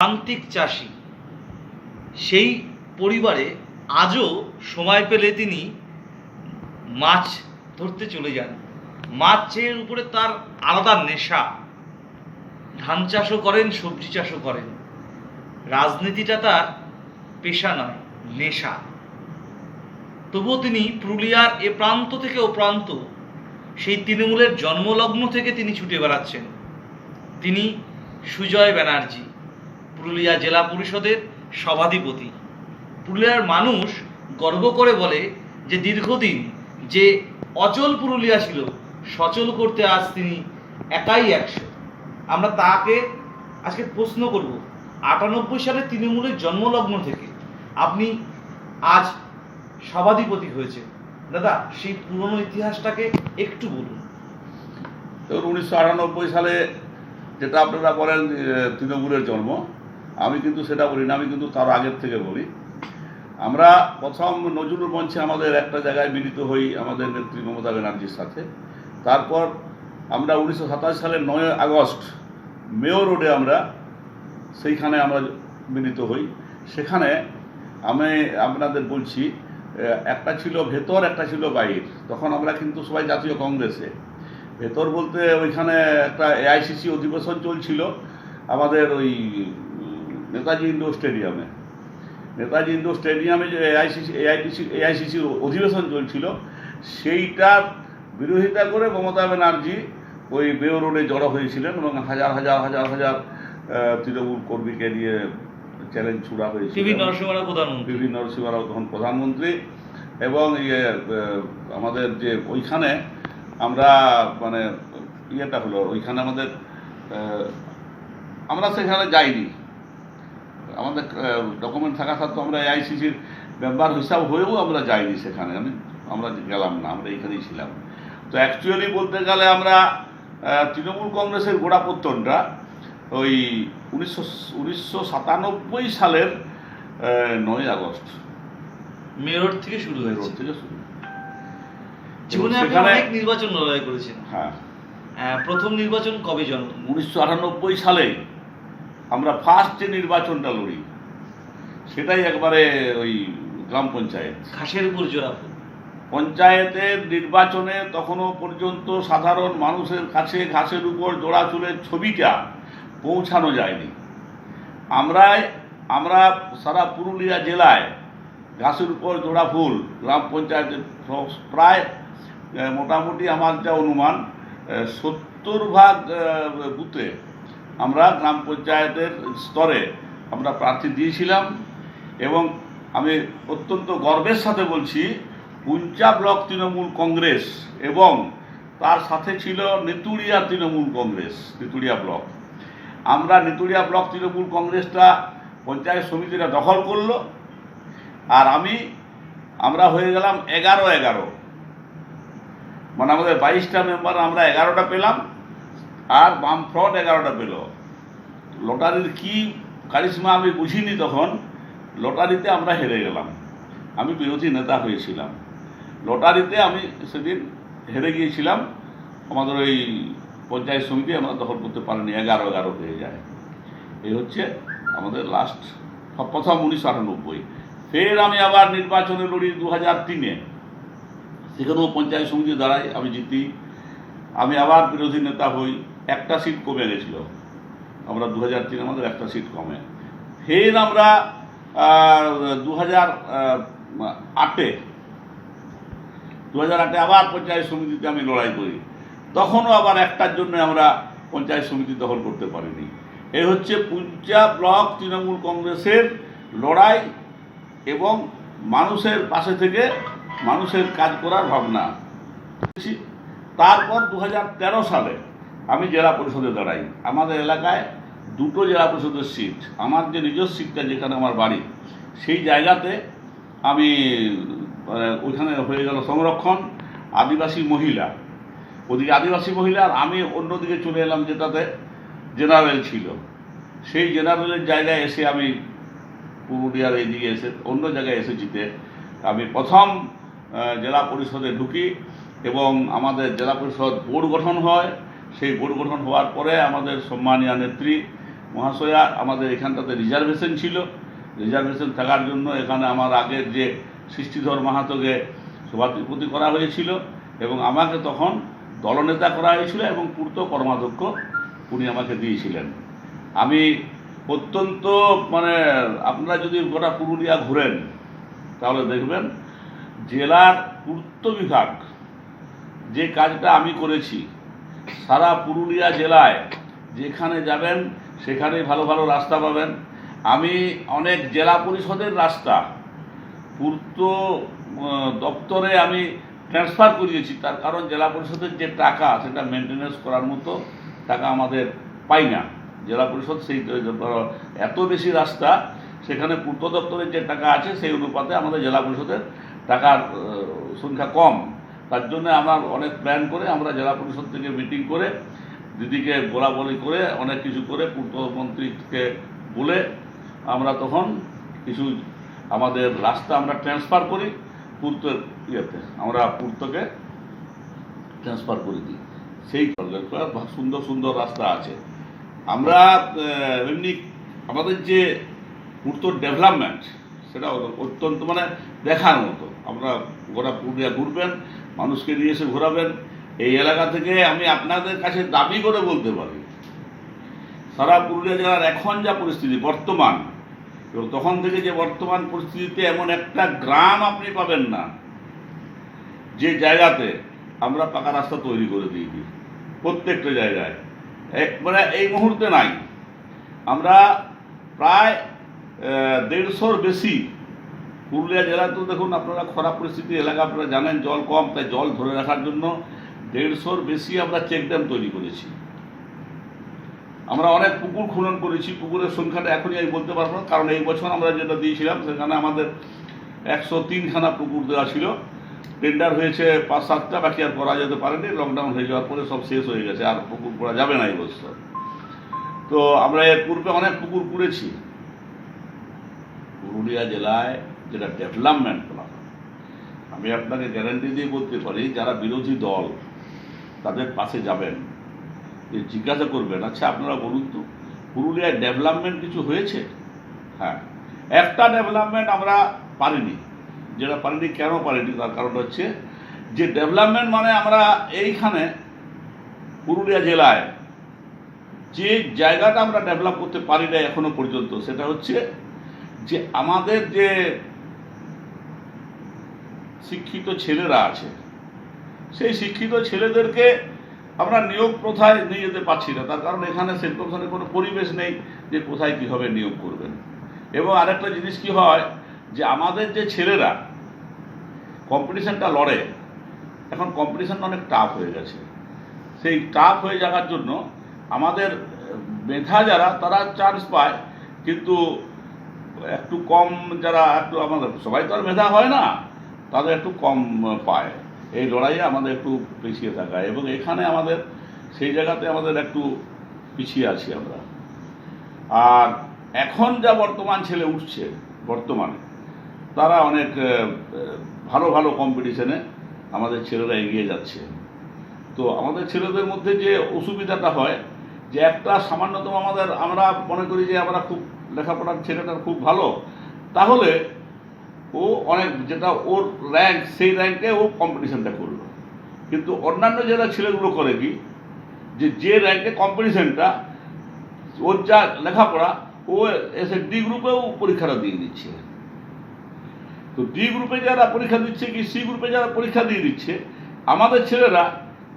প্রান্তিক চাষি, সেই পরিবারে আজও সময় পেলে তিনি মাছ ধরতে চলে যান। মাছের উপরে তার আলাদা নেশা। ধান চাষও করেন, সবজি চাষও করেন। রাজনীতিটা তার পেশা নয়, নেশা। তবুও তিনি পুরুলিয়ার এ প্রান্ত থেকে ও প্রান্ত, সেই তৃণমূলের জন্মলগ্ন থেকে তিনি ছুটে বেড়াচ্ছেন। তিনি সুজয় ব্যানার্জি, পুরুলিয়া জেলা পরিষদের সভাধিপতি। পুরুলিয়ার মানুষ গর্ব করে বলে যে দীর্ঘদিন যে অচল পুরুলিয়া ছিল, সচল করতে আজ তিনি একাই 100। আমরা তাকে আজকে প্রশ্ন করব, 98 সালে তৃণমূলের জন্মলগ্ন থেকে আপনি আজ সভাধিপতি হয়েছে। দাদা, সেই পুরনো ইতিহাসটাকে একটু বলুন। তো 1998 সালে যেটা আপনারা বলেন তৃণমূলের জন্ম, আমি কিন্তু সেটা বলি না, আমি কিন্তু তার আগের থেকে বলি। আমরা প্রথম নজরুল মঞ্চে আমাদের একটা জায়গায় মিলিত হই আমাদের নেত্রী মমতা ব্যানার্জির সাথে। তারপর আমরা 1927 সালের 9 আগস্ট মেয়র রোডে আমরা সেইখানে আমরা মিলিত হই। সেখানে আমি আপনাদের বলছি, একটা ছিল ভেতর, একটা ছিল বাইর। তখন আমরা কিন্তু সবাই জাতীয় কংগ্রেসে। ভেতর বলতে ওইখানে একটা এআইসিসি অধিবেশন চলছিল আমাদের ওই নেতাজি ইন্ডোর স্টেডিয়ামে। নেতাজি ইন্ডোর স্টেডিয়ামে যে এআইসিসির অধিবেশন চলছিল, সেইটার বিরোধিতা করে মমতা ব্যানার্জি ওই মেয়র রোডে জড়ো হয়েছিলেন এবং হাজার হাজার হাজার হাজার তৃণমূল কর্মীকে নিয়ে চ্যালেঞ্জ ছুড়া হয়েছিল। পিভি নরসিংহ রাও তখন প্রধানমন্ত্রী। এবং আমাদের যে ওইখানে আমরা মানে ইয়েটা হলো, ওইখানে আমাদের আমরা সেখানে যাইনি, আমাদের ডকুমেন্ট থাকা সত্ত্বেও আমরা এআইসিসির মেম্বার হিসাব হয়েও আমরা যাইনি সেখানে, আমরা গেলাম না, আমরা এইখানেই ছিলাম। তো অ্যাকচুয়ালি বলতে গেলে আমরা তৃণমূল কংগ্রেসের গোড়াপত্তনটা ওই 1997 সালের 9 আগস্ট মেয়র থেকে শুরু হয়েছে। জীবনে আপনি সেখানে অনেক নির্বাচন লড়াই করেছেন। হ্যাঁ, প্রথম নির্বাচন কবে জন্ম? 1998 সালে আমরা ফার্স্ট যে নির্বাচনটা লড়ি, সেটাই একবারে ওই গ্রাম পঞ্চায়েত, ঘাসের উপর জোড়া ফুল। পঞ্চায়েতের নির্বাচনে তখনও পর্যন্ত সাধারণ মানুষের কাছে ঘাসের উপর জোড়া চুলের ছবিটা পৌঁছানো যায়নি। আমরা সারা পুরুলিয়া জেলায় ঘাসের উপর জোড়া ফুল গ্রাম পঞ্চায়েতের প্রায় মোটামুটি আমার যা অনুমান 70% বুথে আমরা গ্রাম পঞ্চায়েতের স্তরে আমরা প্রার্থী দিয়েছিলাম। এবং আমি অত্যন্ত গর্বের সাথে বলছি, পুঞ্চা ব্লক তৃণমূল কংগ্রেস এবং তার সাথে ছিল নেতুড়িয়া তৃণমূল কংগ্রেস, নেতুড়িয়া ব্লক। আমরা নেতুড়িয়া ব্লক তৃণমূল কংগ্রেসটা পঞ্চায়েত সমিতিটা দখল করলো, আর আমরা হয়ে গেলাম 11-11, মানে আমাদের 22টা মেম্বার, আমরা 11টা পেলাম, আর বামফ্রন্ট 11টা পেল। লটারির কি কারিশমা আমি বুঝিনি তখন, লটারিতে আমরা হেরে গেলাম। আমি বিরোধী নেতা হয়েছিলাম, লটারিতে আমি সেদিন হেরে গিয়েছিলাম। আমাদের ওই পঞ্চায়েত সমিতি আমরা দখল করতে পারিনি, 11-11 হয়ে যায়। এই হচ্ছে আমাদের লাস্ট প্রথম 1998। ফের আমি আবার নির্বাচনে লড়ি 2003-এ, সেখানেও পঞ্চায়েত সমিতি দাঁড়াই, আমি জিতি। আমি আবার বিরোধী নেতা হই, একটা সিট কমে গেছিল, আমরা 2003 আমাদের একটা সিট কমে। ফের আমরা 2008-এ আবার পঞ্চায়েত সমিতিতে আমি লড়াই করি, তখনও আবার একটার জন্য আমরা পঞ্চায়েত সমিতি দখল করতে পারিনি। এই হচ্ছে পুঞ্চা ব্লক তৃণমূল কংগ্রেসের লড়াই এবং মানুষের পাশে থেকে মানুষের কাজ করার ভাবনা। তারপর 2013 সালে আমি জেলা পরিষদে দাঁড়াই। আমাদের এলাকায় 2টো জেলা পরিষদের সিট, আমার যে নিজস্ব সিটটা যেখানে আমার বাড়ি, সেই জায়গাতে আমি ওইখানে হয়ে গেল সংরক্ষণ আদিবাসী মহিলা, ওদিকে আদিবাসী মহিলা, আর আমি অন্যদিকে চলে এলাম যেটাতে জেনারেল ছিল। সেই জেনারেলের জায়গায় এসে আমি পুরুলিয়ার এইদিকে এসে অন্য জায়গায় এসে জিতে আমি প্রথম জেলা পরিষদে ঢুকি এবং আমাদের জেলা পরিষদ বোর্ড গঠন হয়। সেই বোর্ড গঠন হওয়ার পরে আমাদের সম্মানীয় নেত্রী মহাশয়া আমাদের এখানটাতে রিজার্ভেশন ছিল। রিজার্ভেশন থাকার জন্য এখানে আমার আগের যে সৃষ্টিধর মাহাতোকে সভাধিপতি করা হয়েছিল এবং আমাকে তখন দলনেতা করা হয়েছিল এবং পূর্ত কর্মাধ্যক্ষ উনি আমাকে দিয়েছিলেন। আমি অত্যন্ত আপনারা যদি গোটা পুরুলিয়া ঘুরেন তাহলে দেখবেন জেলার পূর্ত বিভাগ যে কাজটা আমি করেছি, সারা পুরুলিয়া জেলায় যেখানে যাবেন সেখানেই ভালো ভালো রাস্তা পাবেন। আমি অনেক জেলা পরিষদের রাস্তা পূর্ত দপ্তরে আমি ট্রান্সফার করিয়েছি, তার কারণ জেলা পরিষদের যে টাকা সেটা মেনটেন্যান্স করার মতো টাকা আমাদের পাই না। জেলা পরিষদ সেই এত বেশি রাস্তা, সেখানে পূর্ত দপ্তরের যে টাকা আছে সেই অনুপাতে আমাদের জেলা পরিষদের টাকার সংখ্যা কম। তার জন্য আমার অনেক প্ল্যান করে আমরা জেলা পরিষদ থেকে মিটিং করে দিদিকে বলাবলি করে অনেক কিছু করে পূর্তমন্ত্রীকে বলে আমরা তখন কিছু আমাদের রাস্তা আমরা ট্রান্সফার করি পূর্ত আমরা পূর্তকে ট্রান্সফার করে দিই। সেই সুন্দর সুন্দর রাস্তা আছে। আমরা এমনি আমাদের যে পূর্ত ডেভেলপমেন্ট সেটা অত্যন্ত দেখার মতো। আমরা গোটা পুরুলিয়া ঘুরবেন, মানুষকে নিয়ে এসে ঘোরাবেন। এই এলাকা থেকে আমি আপনাদের কাছে দাবি করে বলতে পারি, সারা পুরুলিয়া জেলার এখন যা পরিস্থিতি বর্তমান, এবং তখন থেকে যে বর্তমান পরিস্থিতিতে এমন একটা গ্রাম আপনি পাবেন না যে জায়গাতে আমরা পাকা রাস্তা তৈরি করে দিয়েছি। প্রত্যেকটা জায়গায় একবারে এই মুহূর্তে নাই। আমরা প্রায় 150-র বেশি পুরুলিয়া জেলা, তো দেখুন আপনারা খরা পরিস্থিতি এলাকা, আপনারা জানেন জল কম, তাই জল ধরে রাখার জন্য 150-র বেশি আমরা চেক ড্যাম তৈরি করেছি। আমরা অনেক পুকুর খনন করেছি। পুকুরের সংখ্যাটা এখনই আমি বলতে পারবো না, কারণ এই বছর আমরা যেটা দিয়েছিলাম সেখানে আমাদের 103খানা পুকুর দেওয়া ছিল। টেন্ডার হয়েছে 5-7টা, বাকি আর করা যেতে পারেনি। লকডাউন হয়ে যাওয়ার পরে সব শেষ হয়ে গেছে, আর পুকুর করা যাবে না এই বছর। তো আমরা এর পূর্বে অনেক পুকুর করেছি। পুরুলিয়া জেলায় যেটা ডেভেলপমেন্ট করা হয়, আমি আপনাকে গ্যারান্টি দিয়ে বলতে পারি, যারা বিরোধী দল তাদের পাশে যাবেন, যে জিজ্ঞাসা করবেন, আচ্ছা আপনারা বলুন তো পুরুলিয়ায় ডেভেলপমেন্ট কিছু হয়েছে? হ্যাঁ, একটা ডেভেলপমেন্ট আমরা পারিনি। যেটা পারিনি, কেন পারিনি তার কারণ হচ্ছে যে ডেভেলপমেন্ট আমরা এইখানে পুরুলিয়া জেলায় যে জায়গাটা আমরা ডেভেলপ করতে পারি না এখনো পর্যন্ত, সেটা হচ্ছে যে আমাদের যে শিক্ষিত ছেলেরা আছে, সেই শিক্ষিত ছেলেদেরকে আমরা নিয়োগ প্রথায় নিয়ে যেতে পারছি না। তার কারণ এখানে সেরকম ধরনের কোনো পরিবেশ নেই যে কোথায় কীভাবে নিয়োগ করবেন। এবং আরেকটা জিনিস কি হয়, যে আমাদের যে ছেলেরা কম্পিটিশনটা লড়ে, এখন কম্পিটিশনটা অনেক টাফ হয়ে গেছে। সেই টাফ হয়ে যাওয়ার জন্য আমাদের মেধা যারা, তারা চান্স পায়, কিন্তু একটু কম যারা, একটু আমাদের সবাই তো আর মেধা হয় না, তাদের একটু কম পায়। এই লড়াইয়ে আমাদের একটু পিছিয়ে থাকা, এবং এখানে আমাদের সেই জায়গাতে আমাদের একটু পিছিয়ে আছি আমরা। আর এখন যা বর্তমান ছেলে উঠছে, বর্তমানে তারা অনেক ভালো ভালো কম্পিটিশনে আমাদের ছেলেরা এগিয়ে যাচ্ছে। তো আমাদের ছেলেদের মধ্যে যে অসুবিধাটা হয়, যে একটা সামান্যতম আমরা মনে করি যে আমরা খুব লেখাপড়ার ছেলেটা খুব ভালো, তাহলে ও অনেক, যেটা ওর র্যাঙ্ক, সেই র্যাঙ্কে ও কম্পিটিশনটা করলো। কিন্তু অন্যান্য যারা ছেলেগুলো করে কি, যে র্যাঙ্কে কম্পিটিশনটা, ওর যা লেখাপড়া, ও এসে ডি গ্রুপেও পরীক্ষাটা দিয়ে দিচ্ছে। তো ডি গ্রুপে যারা পরীক্ষা দিচ্ছে কি সি গ্রুপে যারা পরীক্ষা দিয়ে দিচ্ছে, আমাদের ছেলেরা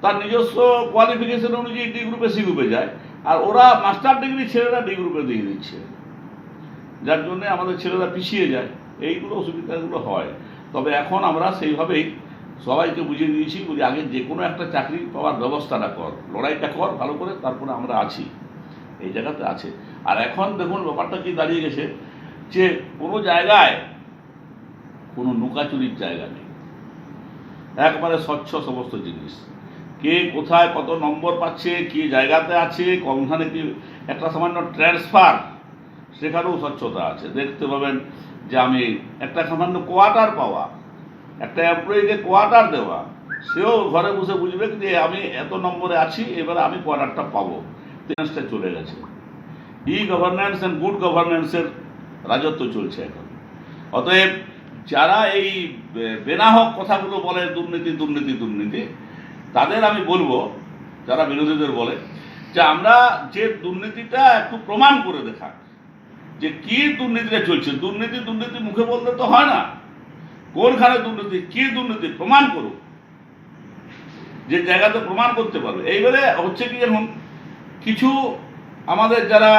তার নিজস্ব কোয়ালিফিকেশন অনুযায়ী ডি গ্রুপে সি গ্রুপে যায়, আর ওরা মাস্টার ডিগ্রি ছেলেরা ডি গ্রুপে দিয়ে দিচ্ছে, যার জন্য আমাদের ছেলেরা পিছিয়ে যায়। এইগুলো অসুবিধাগুলো হয়। তবে এখন আমরা সেইভাবেই সবাইকে বুঝিয়ে দিয়েছি, বলি আগে যে কোনো একটা চাকরি পাওয়ার ব্যবস্থাটা কর, লড়াইটা কর ভালো করে, তারপরে আমরা আছি, এই জায়গাতে আছে। আর এখন দেখুন ব্যাপারটা কি দাঁড়িয়ে গেছে, যে কোনো জায়গায় কোনো লুকাচুরির জায়গা নেই, একবারে স্বচ্ছ সমস্ত জিনিস। কে কোথায় কত নম্বর পাচ্ছে, কি জায়গাতে আছে, কোনখানে কি একটা সামান্য ট্রান্সফার, সেখানেও স্বচ্ছতা আছে। দেখতে পাবেন যে আমি একটা সামান্য কোয়ার্টার পাওয়া, একটা এমপ্লয়িকে কোয়ার্টার দেওয়া, সেও ঘরে বসে বুঝবে যে আমি এত নম্বরে আছি, এবারে আমি কোয়ার্টারটা পাবো, ট্রান্সটা চলে গেছে। গভর্নেন্স অ্যান্ড গুড গভর্নেন্সের রাজত্ব চলছে এখন। অতএব যারা এই বেনাহক কথাগুলো বলে দুর্নীতি দুর্নীতি দুর্নীতি, তাদের আমি বলবো, যারা বিরোধীদের বলে, যে আমরা যে দুর্নীতিটা একটু প্রমাণ করে দেখা, যে কি দুর্নীতিটা চলছে। দুর্নীতি দুর্নীতি মুখে বলতে তো হয় না, কোনখানে দুর্নীতি, কি দুর্নীতি প্রমাণ করুক, যে জায়গাতে প্রমাণ করতে পারবে। এইবারে হচ্ছে কি, যেমন কিছু আমাদের যারা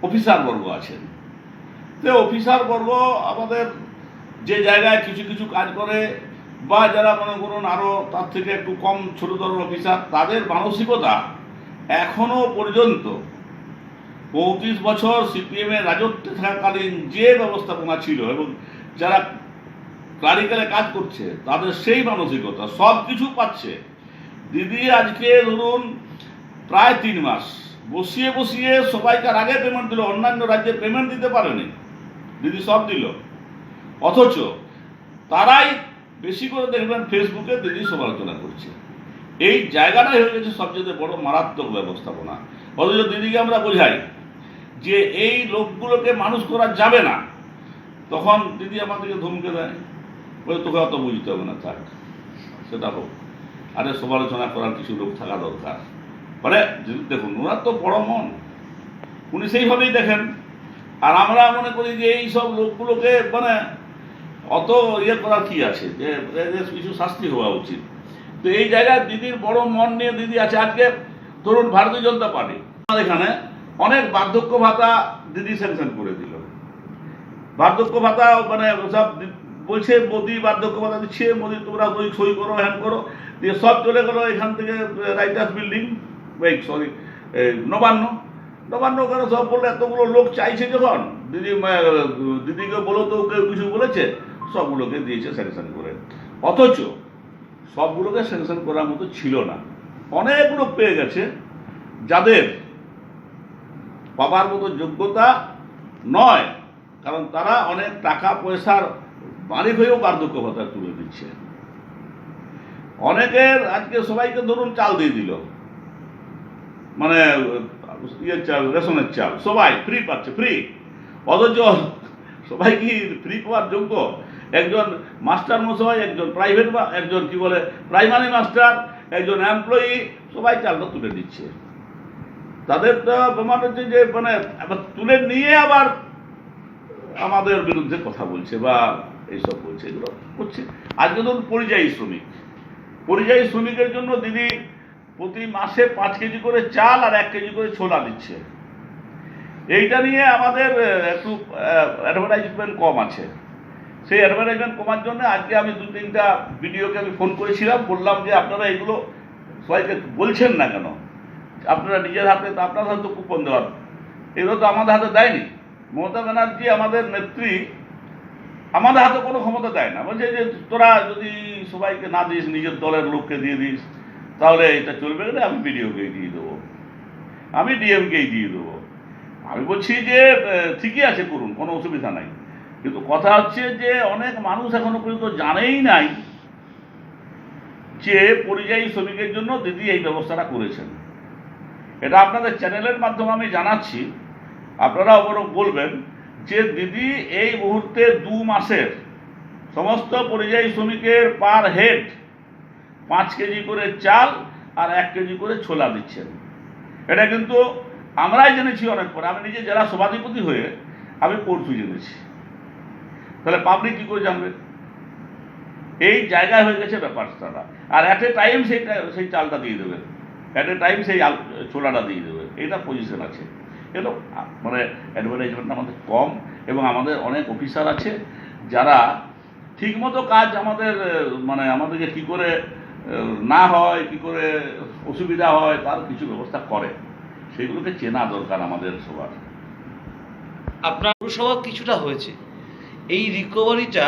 অফিসার বর্গ আছেন, যে অফিসার বর্গ আমাদের যে জায়গায় কিছু কিছু কাজ করে, বা যারা মনে করুন আরো তার থেকে একটু কম ছোটতর অফিসার, তাদের মানসিকতা এখনো পর্যন্ত 35 বছর সিপিএম এর রাজত্বে থাকাকালীন যে ব্যবস্থাপনা ছিল এবং যারা ক্লারিক্যালে কাজ করছে তাদের সেই মানসিকতা, সব কিছু পাচ্ছে। দিদি আজকে ধরুন প্রায় 3 মাস বসিয়ে বসিয়ে সবাইকার আগে পেমেন্ট দিল, অন্যান্য রাজ্যে পেমেন্ট দিতে পারেনি, দিদি সব দিল। অথচ তারাই বেশি করে দেখবেন ফেসবুকে দিদি সমালোচনা করছে। এই জায়গাটাই হয়ে গেছে সবচেয়ে বড় মারাত্মক ব্যবস্থাপনা। অথচ দিদিকে আমরা বোঝাই যে এই লোকগুলোকে মানুষ করা যাবে না, তখন দিদি আমাদেরকে ধমকে দেয়, বলে তোকে অত বুঝতে হবে না, থাক সেটা হোক, আরে সমালোচনা করার কিছু লোক থাকা দরকার। মানে দেখুন, ওনার তো বড় মন, উনি সেইভাবেই দেখেন। আর আমরা মনে করি যে এই সব লোকগুলোকে মানে অত ইয়ে করার কি আছে, যে কিছু শাস্তি হওয়া উচিত। তো এই জায়গায় দিদির বড় মন নিয়ে দিদি আছে। আজকে ধরুন ভারতীয় জনতা পার্টি এখানে অনেক বার্ধক্য ভাতা দিদি স্যাংশন করে দিল। বার্ধক্য ভাতা মানে সব বলছে মোদি বার্ধক্য ভাতা দিচ্ছে, মোদি তোমরা ওই সই করো, হ্যান করো, দিয়ে সব চলে গেলো এখান থেকে writers building, sorry Nabanna, Nabanna কেন সব বললো, এতগুলো লোক চাইছে যখন দিদিকে বলো তো কেউ কিছু বলেছে, সবগুলোকে দিয়েছে স্যাংশন করে। অথচ সবগুলোকে স্যাংশন করার মতো ছিল না। অনেক লোক পেয়ে গেছে যাদের পাবার মতো যোগ্যতা নয়, কারণ তারা অনেক টাকা পয়সার মালিক হয়েও বার্ধক্য ভাতা তুলে দিচ্ছে। অনেকের আজকে সবাইকে ধরুন চাল দিয়ে দিল, মানে ইয়ের চাল, রেশনের চাল, সবাই ফ্রি পাচ্ছে, ফ্রি। অথচ সবাই কি ফ্রি পাওয়ার যোগ্য? একজন মাস্টার মশাই, একজন প্রাইভেট, একজন কি বলে প্রাইমারি মাস্টার, একজন এমপ্লয়ি, সবাই চালটা তুলে দিচ্ছে। তাদের তো প্রমাণ হচ্ছে যে মানে তুলে নিয়ে আবার আমাদের বিরুদ্ধে কথা বলছে বা এইসব বলছে, এগুলো করছে। আজকে ধরুন পরিযায়ী শ্রমিক, পরিযায়ী শ্রমিকের জন্য দিদি প্রতি মাসে 5 কেজি করে চাল আর 1 কেজি করে ছোলা দিচ্ছে। এইটা নিয়ে আমাদের একটু অ্যাডভার্টাইজমেন্ট কম আছে। সেই অ্যাডভার্টাইজমেন্ট কমার জন্য আজকে আমি 2-3টা ভিডিওকে আমি ফোন করেছিলাম, বললাম যে আপনারা এগুলো সবাইকে বলছেন না কেন, আপনারা নিজের হাতে, তো আপনার হাতে তো কুপন দেওয়ার, এগুলো তো আমাদের হাতে দেয়নি। মমতা ব্যানার্জি আমাদের নেত্রী, আমাদের হাতে কোনো ক্ষমতা দেয় না, বলছে যে তোরা যদি সবাইকে না দিস, নিজের দলের লোককে দিয়ে দিস, তাহলে এটা চলবে না, আমি বিডিওকেই দিয়ে দেবো, আমি ডিএমকেই দিয়ে দেবো। আমি বলছি যে ঠিকই আছে, করুন, কোনো অসুবিধা নাই, কিন্তু কথা হচ্ছে যে অনেক মানুষ এখনো পর্যন্ত জানেই নাই যে পরিযায়ী শ্রমিকের জন্য দিদি এই ব্যবস্থাটা করেছেন। এটা আপনাদের চ্যানেলের মাধ্যমে আমি জানাচ্ছি, আপনারা বরং বলবেন যে দিদি এই মুহূর্তে 2 মাসের সমস্ত পরিযায়ী শ্রমিকের পার হেড 5 কেজি করে চাল আর 1 কেজি করে ছোলা দিচ্ছেন। এটা কিন্তু আমরাই জেনেছি অনেক পরে, আমি নিজে জেলা সভাধিপতি হয়ে আমি পরশু জেনেছি। তাহলে পাবলিক কি করে জানবে? এই জায়গায় হয়ে গেছে ব্যাপারটা। আর অ্যাট এ টাইম সেই চালটা দিয়ে দেবে, অ্যাট এ টাইম সেই ছোলাটা দিয়ে দেবে, এটা পজিশন আছে। এগুলো মানে অ্যাডভার্টাইজমেন্ট আমাদের কম, এবং আমাদের অনেক অফিসার আছে যারা ঠিকমতো কাজ আমাদের মানে আমাদেরকে কি করে না হয়, কি করে অসুবিধা হয়, তার কিছু ব্যবস্থা করে, সেগুলোকে চেনা দরকার আমাদের সবার। আপনার পৌরসভা কিছুটা হয়েছে, এই রিকভারিটা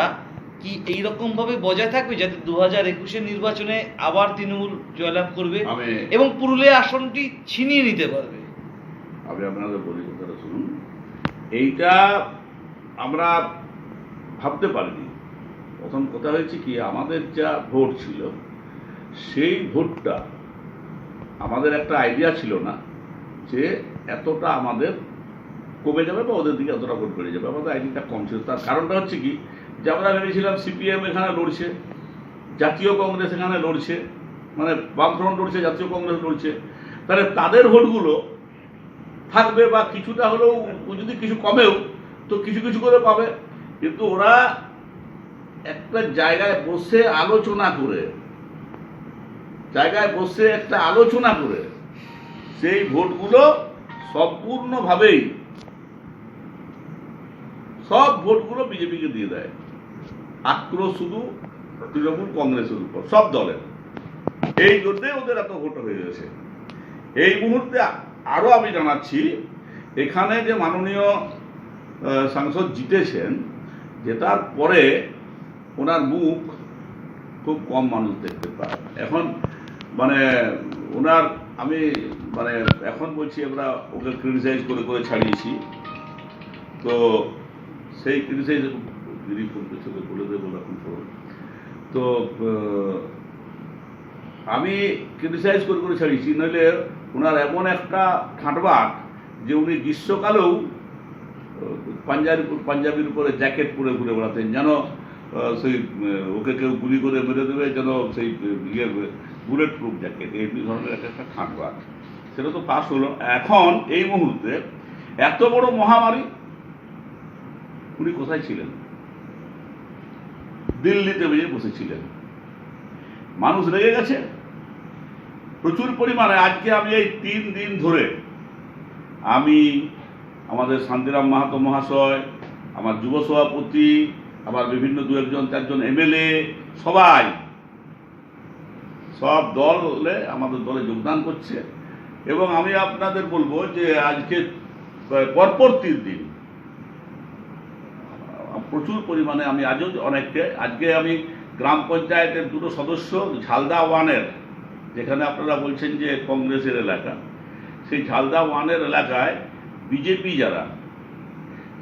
কি এইরকমভাবে বজায় থাকবে যাতে 2021-এর নির্বাচনে আবার তৃণমূল জয়লাভ করবে এবং পুরুলিয়া আসনটি ছিনিয়ে নিতে পারবে? আমি আপনাদের বলি, কথাটা শুনুন। এইটা আমরা ভাবতে পারিনি। প্রথম কথা হয়েছে কি, আমাদের যা ভোট ছিল সেই ভোটটা আমাদের একটা আইডিয়া ছিল না যে এতটা আমাদের কমে যাবে বা ওদের দিকে এতটা ভোট বেড়ে যাবে, আমাদের আইডিটা কম ছিল। তার কারণটা হচ্ছে কি, যে আমরা ভেবেছিলাম সিপিএম এখানে লড়ছে, জাতীয় কংগ্রেস এখানে লড়ছে, মানে বামফ্রন্ট লড়ছে, জাতীয় কংগ্রেস লড়ছে, তাহলে তাদের ভোটগুলো থাকবে বা কিছুটা হলেও, যদি কিছু কমেও তো কিছু কিছু করে পাবে। কিন্তু ওরা একটা জায়গায় বসে আলোচনা করে, একটা আলোচনা করে সেই ভোটগুলো সম্পূর্ণভাবেই সব ভোটগুলো বিজেপিকে দিয়ে দেয়। আক্রোশ শুধু তৃণমূল কংগ্রেসের উপর, সব দলের। এই জন্যে ওদের এত ভোট হয়ে গেছে। এই মুহূর্তে আরো আমি জানাচ্ছি, এখানে যে মাননীয় সাংসদ জিতেছেন, যেটার পরে ওনার মুখ খুব কম মানুষ দেখতে পায় এখন। মানে ওনার আমি মানে এখন বলছি, আমরা ওকে ক্রিটিসাইজ করে করে ছাড়িয়েছি, তো সেই ক্রিটিসাইজ বলে দেবো এখন। তো আমি ক্রিটিসাইজ করে করে ছাড়িয়েছি, নইলে ওনার এমন একটা ঠাঁটবাট যে উনি গ্রীষ্মকালেও পাঞ্জাবির উপরে জ্যাকেট পরে ঘুরে বেড়াতেন, যেন সেই ওকে কেউ গুলি করে মেরে দেবে, যেন সেই ইয়ে বুলেট প্রুফ জ্যাকেট, এই ধরনের একটা ঠাঁটবাট। সেটা তো পাস হলো। এখন এই মুহূর্তে এত বড় মহামারী, উনি কোথায় ছিলেন? দিল্লিতে বেরিয়ে বসেছিলেন। মানুষ লেগে গেছে প্রচুর পরিমাণে। আজকে আমি এই 3 দিন ধরে আমি, আমাদের শান্তিরাম মাহাতো মহাশয়, আমার যুব সভাপতি, আমার বিভিন্ন 2-1-4জন এমএলএ, সবাই সব দলে আমাদের দলে যোগদান করছে। এবং আমি আপনাদের বলবো যে আজকে পরপর 3 দিন প্রচুর পরিমাণে আমি আজও অনেককে, আজকে আমি গ্রাম পঞ্চায়েতের 2টো সদস্য ঝালদা 1-এর, যেখানে আপনারা বলছেন যে কংগ্রেসের এলাকা, সেই ঝালদা 1-এর এলাকায় বিজেপি যারা,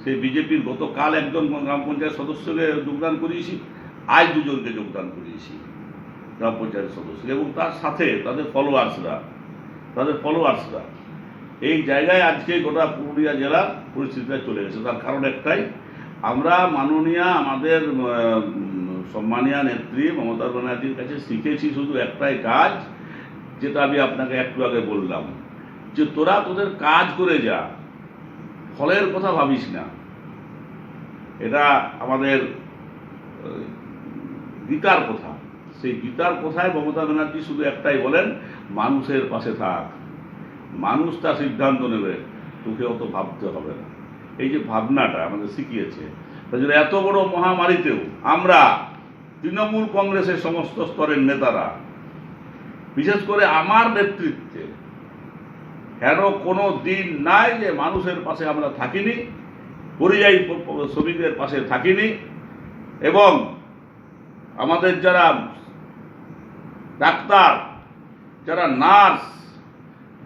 সেই বিজেপির গতকাল একজন গ্রাম পঞ্চায়েত সদস্যকে যোগদান করিয়েছি, আজ 2জনকে যোগদান করিয়েছি গ্রাম পঞ্চায়েত সদস্য, এবং তার সাথে তাদের ফলোয়ার্সরা এই জায়গায় আজকে গোটা পুরুলিয়া জেলার পরিস্থিতিটা চলে গেছে। তার কারণ একটাই, আমরা মাননীয়া আমাদের সম্মানীয় নেত্রী মমতা ব্যানার্জির কাছে শিখেছি শুধু একটাই কাজ, যেটা আমি আপনাকে একটু আগে বললাম, যে তোরা তোদের কাজ করে যা, ফলের কথা ভাবিস না। এটা আমাদের গীতার কথা। সেই গীতার কথায় মমতা ব্যানার্জি শুধু একটাই বলেন, মানুষের পাশে থাক, মানুষ তার সিদ্ধান্ত নেবে, তোকে অত ভাবতে হবে না। এই যে ভাবনাটা আমাদের শিখিয়েছে, তাই জন্য এত বড় মহামারীতেও আমরা তৃণমূল কংগ্রেসের সমস্ত স্তরের নেতারা, বিশেষ করে আমার নেতৃত্বে, কেন কোনো দিন নাই যে মানুষের পাশে আমরা থাকিনি, পরিযায়ী শ্রমিকদের পাশে থাকিনি। এবং আমাদের যারা ডাক্তার, যারা নার্স,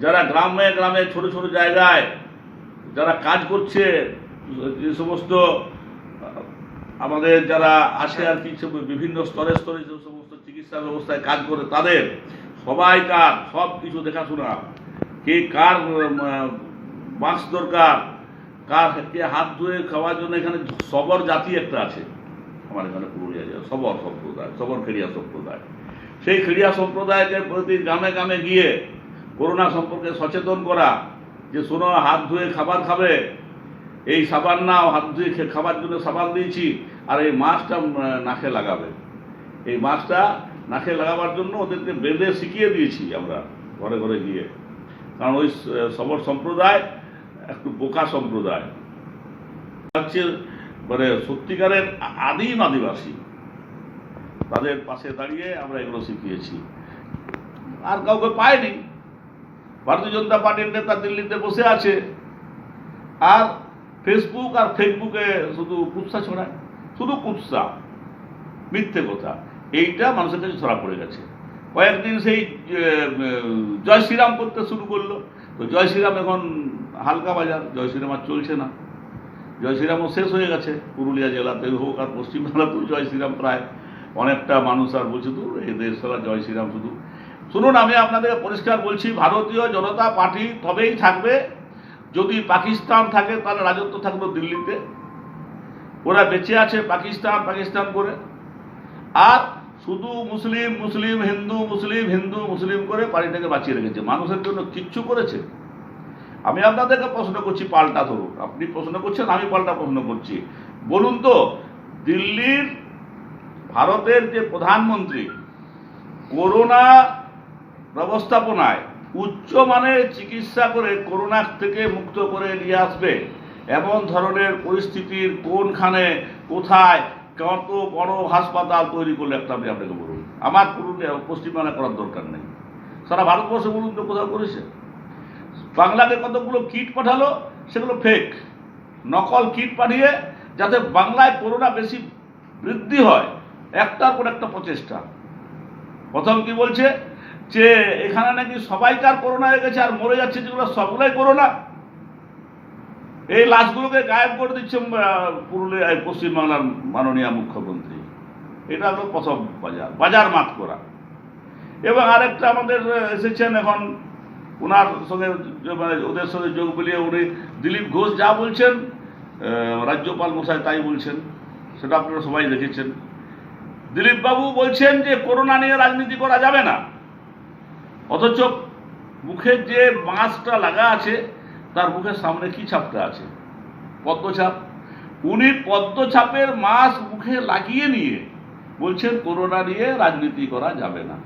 যারা গ্রামে গ্রামে ছোট ছোট জায়গায় যারা কাজ করছে, যে সমস্ত আমাদের যারা আছে আর কি, বিভিন্ন স্তরে স্তরে যে সমস্ত চিকিৎসা ব্যবস্থায় কাজ করে, তাদের সবাইকার সব কিছু দেখাশোনা, কে কার মাস্ক দরকার, কার কে হাত ধুয়ে খাওয়ার জন্য, এখানে সবর জাতি একটা আছে আমার এখানে পুরুলিয়া জেলা, সবর সম্প্রদায়, সবর খেড়িয়া সম্প্রদায়। সেই খেড়িয়া সম্প্রদায়কে প্রতি গ্রামে গ্রামে গিয়ে করোনা সম্পর্কে সচেতন করা, যে শোনো হাত ধুয়ে খাবার খাবে, এই সাবান নাও, হাত ধুয়ে খাবার জন্য সাবান দিয়েছি, আর এই মাস্কটা নাকে লাগাবে। এই মাস্কটা নাকে লাগাবার জন্য ওদেরকে বেঁধে শিখিয়ে দিয়েছি আমরা ঘরে ঘরে গিয়ে। কারণ ওই সবর সম্প্রদায় একটু বোকা সম্প্রদায়, হচ্ছে মানে সত্যিকারের আদিম আদিবাসী, তাদের পাশে দাঁড়িয়ে আমরা এগুলো শিখিয়েছি। আর কাউকে পায়নি। ভারতীয় জনতা পার্টির নেতা দিল্লিতে বসে আছে, আর ফেসবুক আর ফেসবুকে শুধু কুৎসা ছড়ায়, শুধু কুৎসা, মিথ্যে কথা। এইটা মানুষের কাছে ধরা পড়ে গেছে। কয়েকদিন সেই জয় শ্রীরাম করতে শুরু করলো, তো জয় শ্রীরাম এখন হালকা বাজার, জয় শ্রীরাম আর চলছে না। জয় শ্রীরামও শেষ হয়ে গেছে পুরুলিয়া জেলাতে হোক আর পশ্চিমবাংলাতেও জয় শ্রীরাম প্রায় অনেকটা মানুষ আর বলছে, তো এই দেশ সারা জয় শ্রীরাম শুধু। শুনুন, আমি আপনাদেরকে পরিষ্কার বলছি, ভারতীয় জনতা পার্টি তবেই থাকবে যদি পাকিস্তান থাকে, তাহলে রাজত্ব থাকলো দিল্লিতে। ওরা বেঁচে আছে পাকিস্তান পাকিস্তান করে, আর শুধু মুসলিম মুসলিম হিন্দু মুসলিম হিন্দু মুসলিম করে পার্টিটাকে বাঁচিয়ে রেখেছে। মানুষের জন্য কিচ্ছু করেছে? আমি আপনাদেরকে প্রশ্ন করছি, পাল্টা ধরুন। আপনি প্রশ্ন করছেন, আমি পাল্টা প্রশ্ন করছি। বলুন তো, দিল্লির ভারতের যে প্রধানমন্ত্রী করোনা ব্যবস্থাপনায় উচ্চমানের চিকিৎসা করে করোনা থেকে মুক্ত করে নিয়ে আসবে, এমন ধরনের পরিস্থিতির কোনখানে কোথায় কত বড় হাসপাতাল তৈরি করলে একটা আমি আপনাকে বলুন। আমার পুরুলিয়া পশ্চিমবাংলা করার দরকার নেই, সারা ভারতবর্ষে বলুন তো কোথাও করেছে? বাংলাকে কতগুলো কিট পাঠালো, সেগুলো ফেক, নকল কিট পাঠিয়ে যাতে বাংলায় করোনা বেশি বৃদ্ধি হয়, একটার পর একটা প্রচেষ্টা। প্রথম কি বলছে যে এখানে নাকি সবাইকার করোনা হয়ে গেছে, আর মরে যাচ্ছে যেগুলো সবগুলোই করোনা। এই লাশগুলোকে গায়েব করে দিচ্ছে পুরুলিয়ায় পশ্চিমবাংলার মাননীয় মুখ্যমন্ত্রী। এটা হলো প্রথম বাজার মাত করা। এবং আরেকটা আমাদের এসেছেন এখন, ওনার সঙ্গে মানে ওদের সঙ্গে যোগ মিলিয়ে উনি দিলীপ ঘোষ যা বলছেন, রাজ্যপাল মশাই তাই বলছেন, সেটা আপনারা সবাই দেখেছেন। দিলীপ বাবু বলছেন যে করোনা নিয়ে রাজনীতি করা যাবে না, অথচ মুখের যে মাস্কটা লাগা আছে তার মুখের সামনে কি ছাপটা আছে? পদ্মছাপ। উনি পদ্মছাপের মাস্ক মুখে লাগিয়ে নিয়ে বলছেন করোনা নিয়ে রাজনীতি করা যাবে না।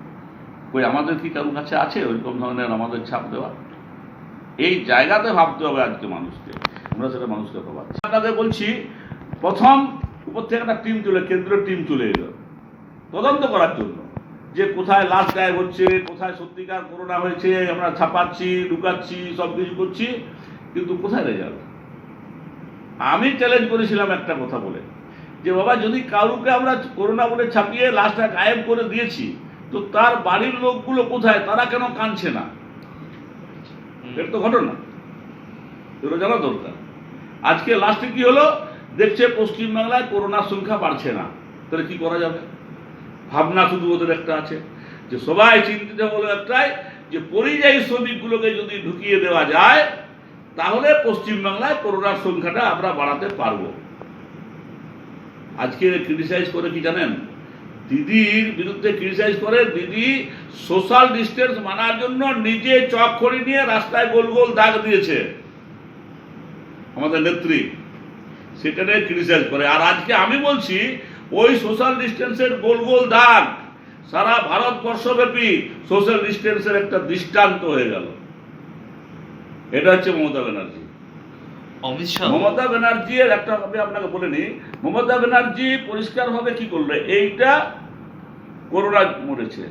কই আমাদের কি কারোর কাছে আছে ওইরকম ধরনের আমাদের ছাপ দেওয়া? এই জায়গাতে ভাবতে হবে আজকে মানুষকে, আমরা সেটা মানুষকে পাচ্ছি। আপনাদের বলছি, প্রথম উপর থেকে একটা টিম কেন্দ্রীয় টিম চলে এলো তদন্ত করার জন্য, যে কোথায় লাশ গায়েব হচ্ছে, কোথায় সত্যিকার করোনা হয়েছে, আমরা ছাপাচ্ছি ঢুকাচ্ছি সব কিছু করছি, কিন্তু কোথায় রেজাল্ট? আমি চ্যালেঞ্জ করেছিলাম একটা কথা বলে, যে বাবা যদি কারুকে আমরা করোনা বলে ছাপিয়ে লাশটা গায়েব করে দিয়েছি, তো তার বাড়ির লোকগুলো কোথায়, তারা কেন কাঁদছে না? এটা তো ঘটনা, এগুলো জানা দরকার। আজকে লাস্টে কি হলো, দেখছে পশ্চিমবাংলায় করোনার সংখ্যা বাড়ছে না, তাহলে কি করা যাবে? ভাবনা শুধু ওদের একটা আছে, যে সবাই চিন্তিত হলো একটাই, যে পরিযায়ী শ্রমিকগুলোকে যদি ঢুকিয়ে দেওয়া যায় তাহলে পশ্চিমবাংলায় করোনার সংখ্যাটা আমরা বাড়াতে পারবো। আজকে ক্রিটিসাইজ করে কি জানেন? দিদির বিরুদ্ধে ক্রিটিসাইজ করে, দিদি সোশ্যাল ডিস্টেন্স মানার জন্য নিজে চক খড়ি নিয়ে রাস্তায় গোল গোল দাগ দিয়েছে আমাদের নেত্রী, সেটা নিয়ে ক্রিটিসাইজ করে। আর আজকে আমি বলছি ওই সোশ্যাল ডিস্টেন্সের গোল গোল দাগ সারা ভারতবর্ষব্যাপী সোশ্যাল ডিস্টেন্সের একটা দৃষ্টান্ত হয়ে গেল। এটা হচ্ছে মমতা ব্যানার্জি। অমিত শাহ, মমতা ব্যানার্জির একটা আমি আপনাকে বলে নিই, মমতা ব্যানার্জি পরিষ্কারভাবে কি করলো, এইটা করোনা মরেছে,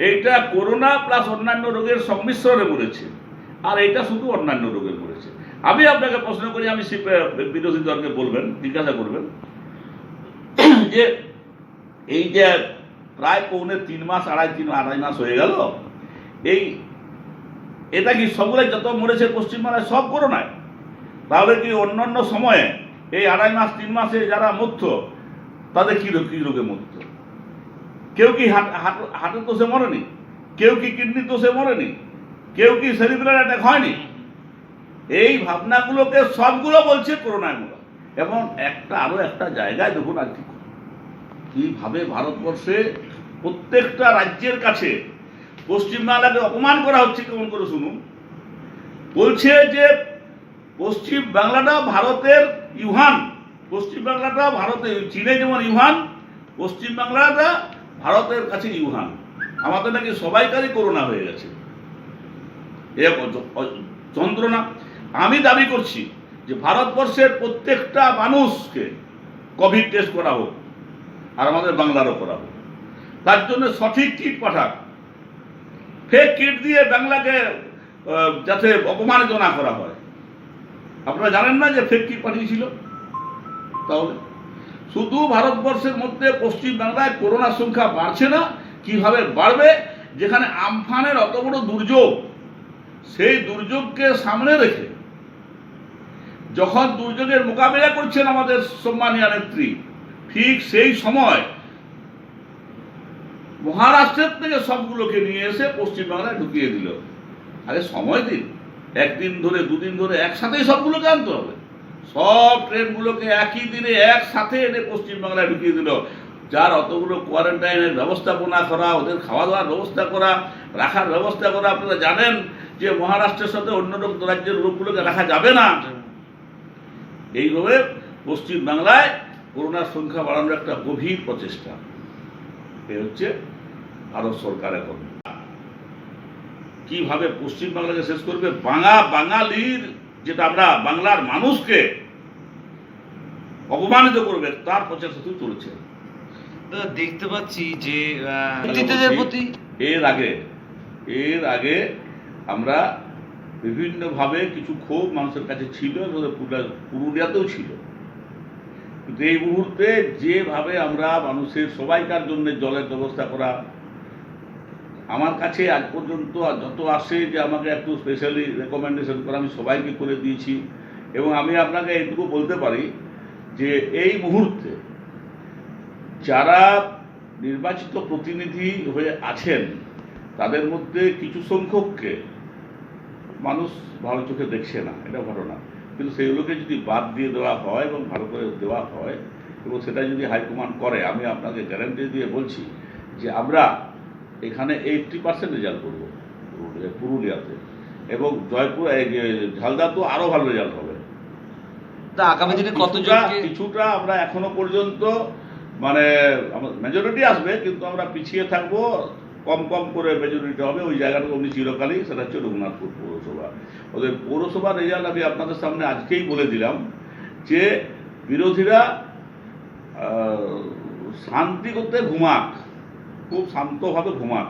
এইটা করোনা প্লাস অন্যান্য রোগের সংমিশ্রণে মরেছে, আর এইটা শুধু অন্যান্য রোগে মরেছে। আমি আপনাকে প্রশ্ন করি, আমি বিরোধী দলকে বলবেন, জিজ্ঞাসা করবেন যে এই যে প্রায় পৌনে 3 মাস আড়াই মাস হয়ে গেল, এটা কি সবগুলো যত মরেছে পশ্চিমবাংলায় সব করোনায়? তাহলে কি অন্যান্য সময়ে এই 2.5 মাস 3 মাসে যারা মরত তাদের কি রোগে মরত? কেউ কি হার্টের দোষে মরেনি? কেউ কি কিডনির দোষে মরেনি? কেউ কি সেরিব্রাল অ্যাটাক হয়নি? এই ভাবনাগুলোকে সবগুলো বলছে করোনায় মরা। এবং আরো একটা জায়গায় দেখুন আর কিভাবে ভারতবর্ষে প্রত্যেকটা রাজ্যের কাছে পশ্চিমবাংলাকে অপমান করা হচ্ছে। কেমন করে শুনুন, বলছে যে পশ্চিম বাংলাটা ভারতের ইউহান, পশ্চিম বাংলাটা ভারতের, চীনে যেমন ইউহান, পশ্চিম বাংলাটা ভারতের কাছে ইউহান। আমাদের নাকি সবাইকারই করোনা হয়ে গেছে, এ যন্ত্রণা। আমি দাবি করছি যে ভারতবর্ষের প্রত্যেকটা মানুষকে কোভিড টেস্ট করা হোক, আর আমাদের বাংলারও করা হোক। তার জন্য সঠিক কিট পাঠাক, ফেক কিট দিয়ে বাংলাকে যাতে অপমানিত না করা হয়। আপনারা জানেন না যে ফেক কিট পাঠিয়েছিল? তাহলে শুধু ভারতবর্ষের মধ্যে পশ্চিম বাংলায় করোনার সংখ্যা বাড়ছে না, কিভাবে বাড়বে? যেখানে আমফানের অত বড় দুর্যোগ, সেই দুর্যোগকে সামনে রেখে যখন দুর্যোগের মোকাবিলা করছেন আমাদের সম্মানীয় নেত্রী, ঠিক সেই সময় মহারাষ্ট্রের থেকে সবগুলোকে নিয়ে এসে পশ্চিমবাংলায় ঢুকিয়ে দিল। আরে সময় দিন, একদিন ধরে দুদিন ধরে একসাথেই সবগুলোকে আনতে হবে। সব ট্রেনগুলোকে একই দিনে একসাথে এনে পশ্চিমবাংলায় ঢুকিয়ে দিল। যার অতগুলো কোয়ারেন্টাইনের ব্যবস্থাপনা করা, ওদের খাওয়া দাওয়ার ব্যবস্থা করা, রাখার ব্যবস্থা করা, আপনারা জানেন যে মহারাষ্ট্রের সাথে অন্য রাজ্যের লোকগুলোকে রাখা যাবে না। এইভাবে পশ্চিমবাংলায় করোনার সংখ্যা বাড়ানোর একটা গভীর প্রচেষ্টা। এ হচ্ছে ভারত সরকার এখন কিভাবে পশ্চিমবাংলাকে শেষ করবে, বাঙালির যেটা আমরা বাংলার মানুষকে অপমানিত করবে তার প্রচেষ্টা চলছে। দেখতে পাচ্ছি যে অতিথিদের প্রতি এর আগে আমরা বিভিন্নভাবে কিছু ক্ষোভ মানুষের কাছে ছিল, পুরুলিয়াতেও ছিল, কিন্তু এই মুহূর্তে যেভাবে আমরা মানুষের সবাইকার জন্য জলের ব্যবস্থা করা, আমার কাছে আজ পর্যন্ত যত আসে যে আমাকে একটু স্পেশালি রেকমেন্ডেশন করা, আমি সবাইকে করে দিয়েছি। এবং আমি আপনাকে এইটুকু বলতে পারি যে এই মুহূর্তে যারা নির্বাচিত প্রতিনিধি হয়ে আছেন তাদের মধ্যে কিছু সংখ্যককে মানুষ ভালো চোখে দেখছে না, এটা ঘটনা। কিন্তু সেইগুলোকে যদি বাদ দিয়ে দেওয়া হয় এবং ভালো করে দেওয়া হয় এবং সেটা যদি হাইকমান্ড করে, আমি আপনাকে গ্যারান্টি দিয়ে বলছি যে আমরা এখানে 80% রেজাল্ট করবো পুরুলিয়াতে, এবং জয়পুর ঝালদা তো আরো ভালো রেজাল্ট হবে। তা আগামী দিনে কিছুটা আমরা এখনো পর্যন্ত মানে মেজরিটি আসবে, কিন্তু আমরা পিছিয়ে থাকবো, কম কম করে মেজরিটি হবে। ওই জায়গাটা অমনি চিরকালই, সেটা হচ্ছে রঘুনাথপুর পৌরসভা। ওদের পৌরসভার রেজাল্ট আমি আপনাদের সামনে আজকেই বলে দিলাম যে বিরোধীরা শান্তি করতে ঘুমাক, খুব শান্তভাবে ঘুমাক,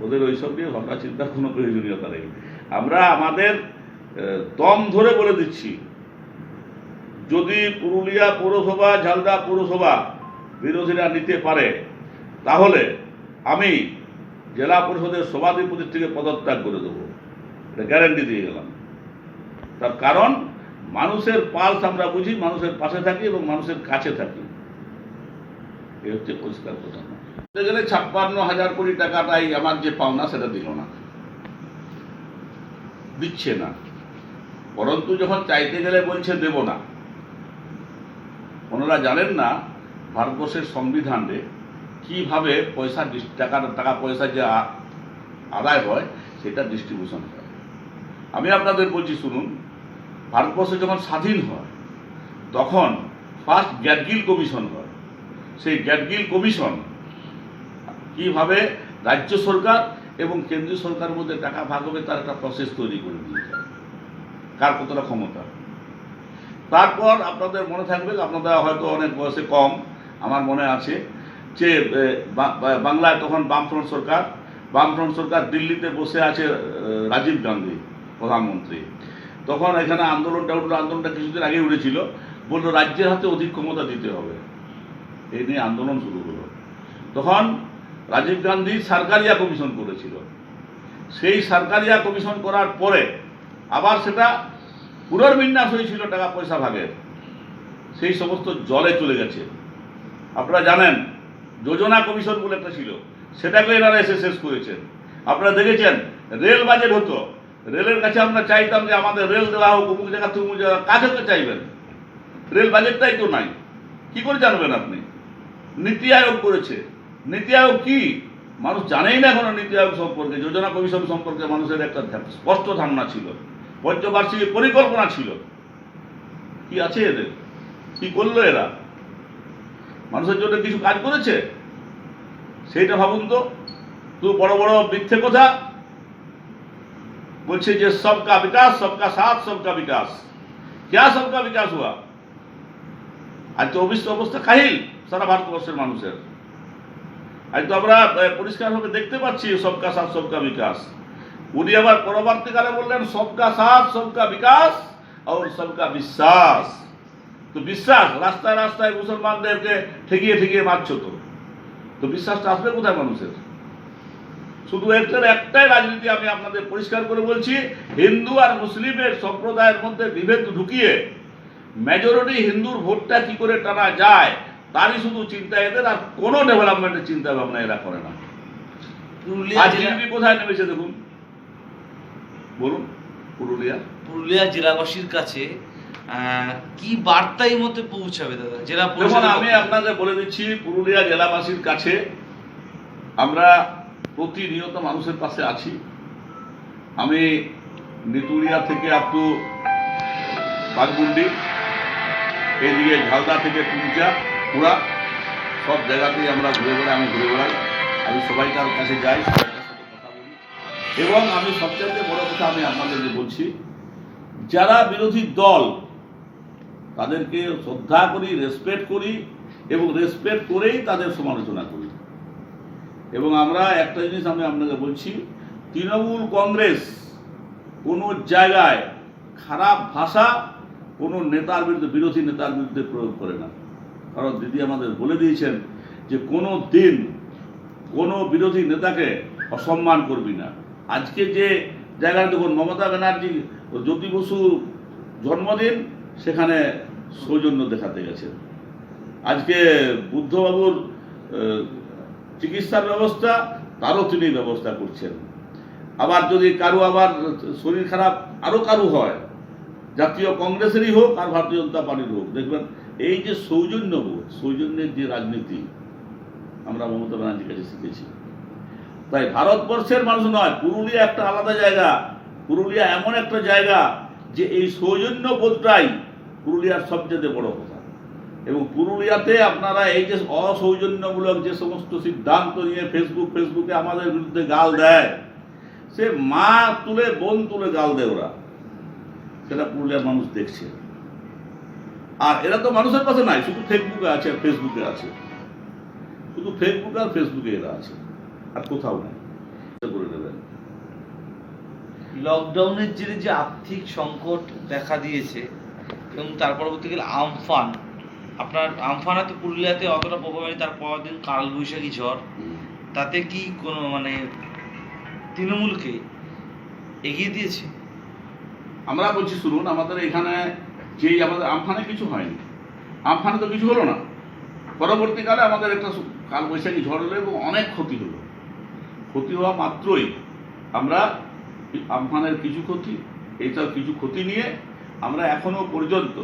ওদের ওইসব নিয়ে ভাবনা চিন্তার কোনো প্রয়োজনীয়তা নেই। আমরা আমাদের দম ধরে বলে দিচ্ছি, যদি পুরুলিয়া পৌরসভা, ঝালদা পৌরসভা বিরোধীরা নিতে পারে তাহলে আমি জেলা পরিষদের সভাধিপতি থেকে পদত্যাগ করে দেবো, এটা গ্যারান্টি দিয়ে গেলাম। তার কারণ মানুষের পালস আমরা বুঝি, মানুষের পাশে থাকি এবং মানুষের কাছে থাকি, এ হচ্ছে পরিষ্কার কথা। গেলে 56,000 কোটি টাকাটাই আমার যে পাওনা সেটা দিল না, দিচ্ছে না, পরন্তু যখন চাইতে গেলে বলছে দেব না। ওনারা জানেন না ভারতবর্ষের সংবিধানে কিভাবে টাকা পয়সা যে আদায় হয় সেটা ডিস্ট্রিবিউশন হয়। আমি আপনাদের বলছি শুনুন, ভারতবর্ষ যখন স্বাধীন হয় তখন ফার্স্ট গ্যাডগিল কমিশন হয়। সেই গ্যাডগিল কমিশন কিভাবে রাজ্য সরকার এবং কেন্দ্রীয় সরকারের মধ্যে টাকা ভাগ হবে তার একটা প্রসেস তৈরি করে দিয়েছে, কার কতটা ক্ষমতা। তারপর আপনাদের মনে থাকবে, আপনাদের হয়তো অনেক বয়সে কম, আমার মনে আছে যে বাংলায় তখন বামফ্রন্ট সরকার দিল্লিতে বসে আছে রাজীব গান্ধী প্রধানমন্ত্রী। তখন এখানে আন্দোলনটা কিছুদিন আগে উঠেছিল, বললো রাজ্যের হাতে অধিক ক্ষমতা দিতে হবে, এই নিয়ে আন্দোলন শুরু হলো। তখন রাজীব গান্ধী সরকারিয়া কমিশন করেছিল। সেই সরকারিয়া কমিশন করার পরে আবার সেটা পুনর্বিন্যাস হয়েছিল টাকা পয়সা ভাগের, সেই সমস্ত জলে চলে গেছে। আপনারা জানেন যোজনা কমিশন বলে একটা ছিল, সেটাকে এনারা এসে শেষ করেছেন। আপনারা দেখেছেন রেল বাজেট হতো, রেলের কাছে আমরা চাইতাম যে আমাদের রেল দেওয়া হোক, অমুক জায়গা তুমুক জায়গা, কাকে তো চাইবেন, রেল বাজেটটাই তো নাই, কি করে জানবেন আপনি? নীতি আয়োগ করেছে, নীতি আয়োগ কি মানুষ জানেই না এখনো নীতি আয়োগ সম্পর্কে। যোজনা কমিশন সম্পর্কে মানুষের একটা স্পষ্ট ধারণা ছিল, পঞ্চবার্ষিকী পরিকল্পনা ছিল, কি আছে এদের, কি করলো এরা, মানুষের জন্য কিছু কাজ করেছে সেইটা ভাবুন তো। বড় বড় মিথ্যে কথা বলছে যে সবকা বিকাশ, সবকা সাথ, সবকা বিকাশ। क्या सबका विकास हुआ? আজ তো অবস্থা কাহিল সারা ভারতবর্ষের মানুষের। আজ তো আমরা পরিষ্কারভাবে দেখতে পাচ্ছি সবকা সাথ সবকা বিকাশ। উনি আবার পরবর্তীকালে বললেন সবকা সাথ সবকা বিকাশ আর সবকা বিশ্বাস। তো বিশ্বাস, রাস্তায় রাস্তায় মুসলমানদেরকে ঠেকিয়ে মারছো, তো বিশ্বাসটা আসবে কোথায় মানুষের? শুধু একটাই রাজনীতি আমি আপনাদের পরিষ্কার করে বলছি, হিন্দু আর মুসলিমের সম্প্রদায়ের মধ্যে বিভেদ ঢুকিয়ে মেজরিটি হিন্দুর ভোটটা কি করে টানা যায় তারই শুধু চিন্তা এদের, আর কোনো ডেভেলপমেন্টের চিন্তা ভাবনা এরা করে না। পুরুলিয়া আর জেলা জিলিপি কোথায় নেমেছে দেখুন, বলুন। পুরুলিয়া জেলাবাসীর কাছে কি বার্তা এই মধ্যে পৌঁছাবে দাদা জেলা যেমন পরিষদের আমি পক্ষ থেকে? আপনাকে বলে দিচ্ছি, পুরুলিয়া জেলাবাসীর কাছে আমরা প্রতিনিয়ত মানুষের পাশে আছি। আমি নিতুড়িয়া থেকে আপ টু বাগমুন্ডি, এদিকে ঝালদা থেকে পুঞ্চা, পুরা সব জায়গাতেই আমরা ঘুরে বেড়াই, আমি ঘুরে বেড়াই, আমি সবাইকার কাছে যাই, সবাইকার সাথে কথা বলি। এবং আমি সবচেয়ে বড় কথা আমি আপনাদেরকে বলছি, যারা বিরোধী দল তাদেরকে শ্রদ্ধা করি, রেসপেক্ট করি এবং রেসপেক্ট করেই তাদের সমালোচনা করি। এবং আমরা একটা জিনিস আমি আপনাকে বলছি, তৃণমূল কংগ্রেস কোনো জায়গায় খারাপ ভাষা কোনো নেতার বিরুদ্ধে, বিরোধী নেতার বিরুদ্ধে প্রয়োগ করে না। কারণ দিদি আমাদের বলে দিয়েছেন যে কোনো দিন কোনো বিরোধী নেতাকে অসম্মান করবি না। আজকে যে জায়গায় দেখুন, মমতা ব্যানার্জি জ্যোতি বসু জন্মদিন, সেখানে সৌজন্য দেখাতে গেছেন। আজকে বুদ্ধবাবুর চিকিৎসার ব্যবস্থা, তারও তিনি ব্যবস্থা করছেন। আবার যদি কারো আবার শরীর খারাপ আরও কারো হয়, জাতীয় কংগ্রেসেরই হোক আর ভারতীয় জনতা পার্টির হোক, দেখবেন এই যে সৌজন্যবোধ, সৌজন্যের যে রাজনীতি আমরা মমতা ব্যানার্জির কাছে শিখেছি। তাই ভারতবর্ষের মানুষ নয়, পুরুলিয়া একটা আলাদা জায়গা। পুরুলিয়া এমন একটা জায়গা যে এই সৌজন্যবোধটাই পুরুলিয়ার সবচেয়ে বড় কথা। এবং পুরুলিয়াতে আপনারা এই যে অসৌজন্যমূলক যে সমস্ত সিদ্ধান্ত নিয়ে ফেসবুকে আমাদের বিরুদ্ধে গাল দেয়, সে মা তুলে বোন তুলে গাল দেয় ওরা, সেটা পুরুলিয়ার মানুষ দেখছে। আর এরা তো মানুষের পাশে নাই, শুধু ফেসবুকে আছে আর ফেসবুকে আছে, শুধু ফেসবুক আর ফেসবুকে এরা আছে, আর কোথাও নাই। করে দেবেন। লকডাউনের জেরে যে আর্থিক সংকট দেখা দিয়েছে এবং তার পরবর্তীকালে আমফান, আপনার আমফান হয়তো পুরুলিয়াতে অতটা প্রভাব হয়নি, তার পরের দিন কালবৈশাখী ঝড়, তাতে কি কোনো মানে তৃণমূলকে এগিয়ে দিয়েছে? আমরা বলছি শুনুন, আমাদের এখানে যেই আমাদের আমফানে কিছু হয়নি, আমফানে তো কিছু হলো না। পরবর্তীকালে আমাদের একটা কালবৈশাখী ঝড় হলো এবং অনেক ক্ষতি হলো। ক্ষতি হওয়া মাত্রই আমরা আমফানের কিছু ক্ষতি, এইসব কিছু ক্ষতি নিয়ে আমরা এখনো পর্যন্ত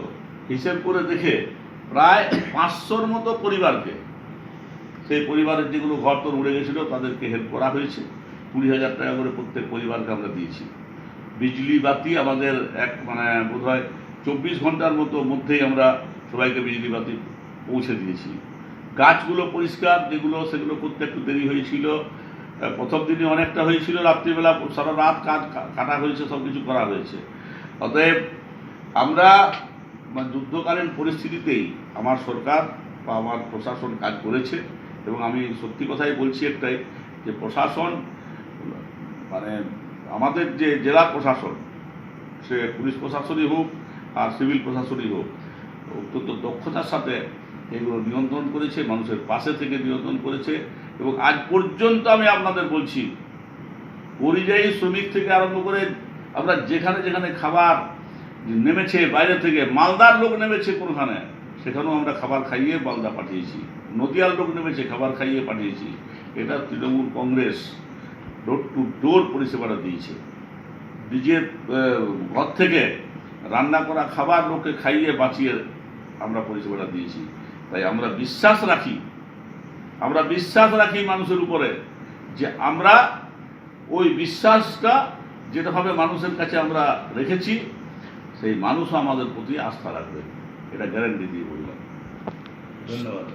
হিসেব করে দেখে প্রায় 500-র মতো পরিবারকে, সেই পরিবারের যেগুলো ঘর তোর উড়ে গেছিলো তাদেরকে হেল্প করা হয়েছে। 20,000 টাকা করে প্রত্যেক পরিবারকে আমরা দিয়েছি। বিজলি বাতি আমাদের বোধ হয় 24 ঘন্টার মধ্যেই আমরা সবাইকে বিজলি বাতি পৌঁছে দিয়েছি। গাছগুলো পরিষ্কার যেগুলো, সেগুলো করতে একটু দেরি হয়েছিল। প্রথম দিনে অনেকটা হয়েছিল, রাত্রিবেলা সারা রাত কাটা হয়েছে, সব কিছু করা হয়েছে। অতএব আমরা যুদ্ধকালীন পরিস্থিতিতেই আমার সরকার বা আমার প্রশাসন কাজ করেছে। এবং আমি সত্যি কথাই বলছি একটাই, যে প্রশাসন আমাদের যে জেলা প্রশাসন, সে পুলিশ প্রশাসনই হোক আর সিভিল প্রশাসনই হোক, অত্যন্ত দক্ষতার সাথে এগুলো নিয়ন্ত্রণ করেছে, মানুষের পাশে থেকে নিয়ন্ত্রণ করেছে। এবং আজ পর্যন্ত আমি আপনাদের বলছি, পরিযায়ী শ্রমিক থেকে আরম্ভ করে আমরা যেখানে যেখানে খাবার নেমেছে বাইরে থেকে, মালদার লোক নেমেছে কোনখানে, সেখানেও আমরা খাবার খাইয়ে মালদা পাঠিয়েছি। নদিয়ার লোক নেমেছে, খাবার খাইয়ে পাঠিয়েছি। এটা তৃণমূল কংগ্রেস ডোর টু ডোর পরিষেবাটা দিয়েছে। নিজের ঘর থেকে রান্না করা খাবার লোককে খাইয়ে বাঁচিয়ে আমরা পরিষেবাটা দিয়েছি। তাই আমরা বিশ্বাস রাখি মানুষের উপরে, যে আমরা ওই বিশ্বাসটা যেটাভাবে মানুষের কাছে আমরা রেখেছি, সেই মানুষও আমাদের প্রতি আস্থা রাখবে, এটা গ্যারান্টি দিয়ে বললাম। ধন্যবাদ।